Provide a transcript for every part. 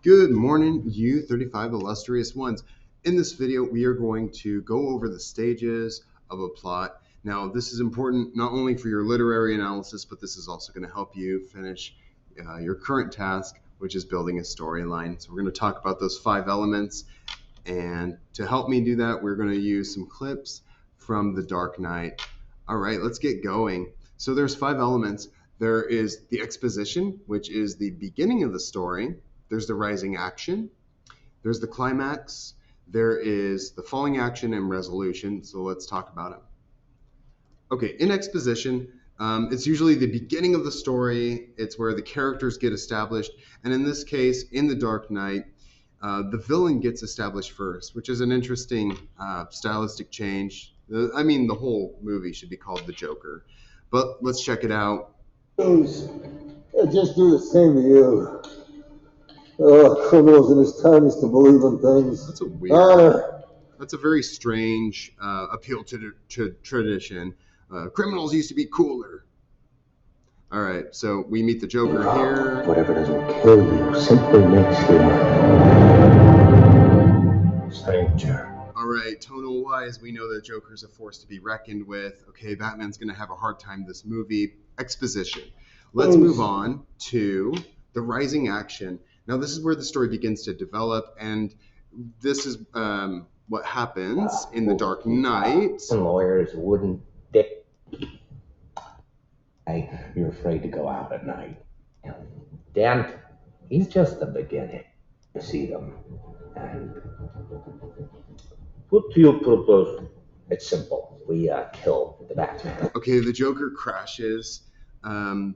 Good morning, you 35 illustrious ones. In this video, we are going to go over the stages of a plot. Now, this is important not only for your literary analysis, but this is also going to help you finish your current task, which is building a storyline. So we're going to talk about those 5 elements. And to help me do that, we're going to use some clips from The Dark Knight. All right, let's get going. So there's 5 elements. There is the exposition, which is the beginning of the story. There's the rising action, there's the climax, there is the falling action and resolution. So let's talk about it. Okay, in exposition, it's usually the beginning of the story. It's where the characters get established. And in this case, in The Dark Knight, the villain gets established first, which is an interesting stylistic change. The whole movie should be called The Joker. But let's check it out. I just do the same to you. Criminals in his time used to believe in things. That's a weird. That's a very strange appeal to tradition. Criminals used to be cooler. All right, so we meet the Joker here. Whatever doesn't kill you simply makes you stranger. All right, tonal wise, we know that Joker's a force to be reckoned with. Okay, Batman's gonna have a hard time this movie. Exposition. Let's move on to the rising action. Now, this is where the story begins to develop, and this is what happens in The Dark Knight. And lawyers wouldn't dick. You're afraid to go out at night. Dent, he's just the beginning. You see them, and what do you propose? It's simple. We kill the Batman. Okay, the Joker crashes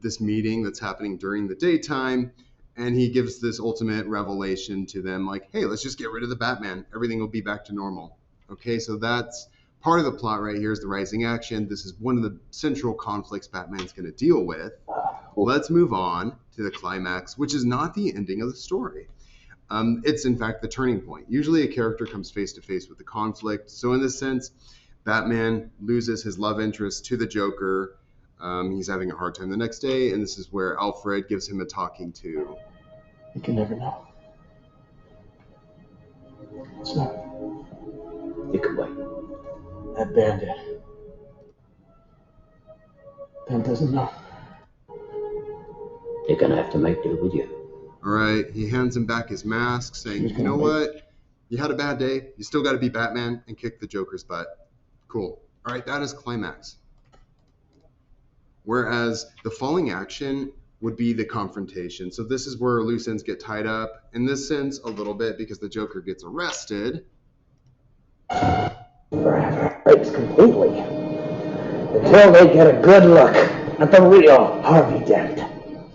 this meeting that's happening during the daytime, and he gives this ultimate revelation to them, like, hey, let's just get rid of the Batman. Everything will be back to normal. Okay, so that's part of the plot right here is the rising action. This is one of the central conflicts Batman's going to deal with. Let's move on to the climax, which is not the ending of the story. It's, in fact, the turning point. Usually a character comes face to face with the conflict. So in this sense, Batman loses his love interest to the Joker. He's having a hard time the next day, and this is where Alfred gives him a talking to. You can never know. It's not You can wait. that bandit. Ben doesn't know. You're gonna have to make do with you. All right, he hands him back his mask, saying, you know what? You had a bad day. You still got to be Batman and kick the Joker's butt. Cool. All right, that is climax. Whereas the falling action would be the confrontation. So this is where loose ends get tied up. In this sense, a little bit, because the Joker gets arrested. Forever breaks completely. Until they get a good look at the real Harvey Dent.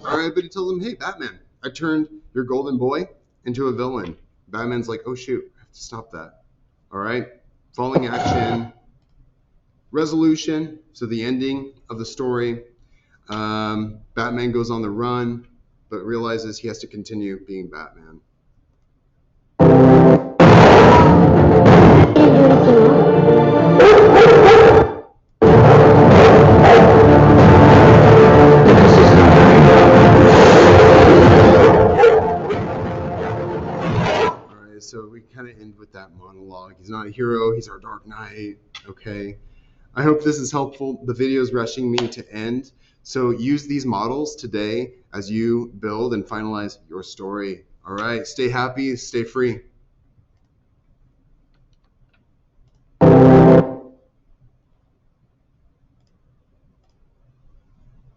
All right, but he tells him, hey, Batman, I turned your golden boy into a villain. Batman's like, oh, shoot, I have to stop that. All right, falling action. Resolution, so the ending of the story. Batman goes on the run, but realizes he has to continue being Batman. Alright, so we kind of end with that monologue. He's not a hero, he's our Dark Knight, okay? I hope this is helpful. The video is rushing me to end. So use these models today as you build and finalize your story. All right, stay happy, stay free.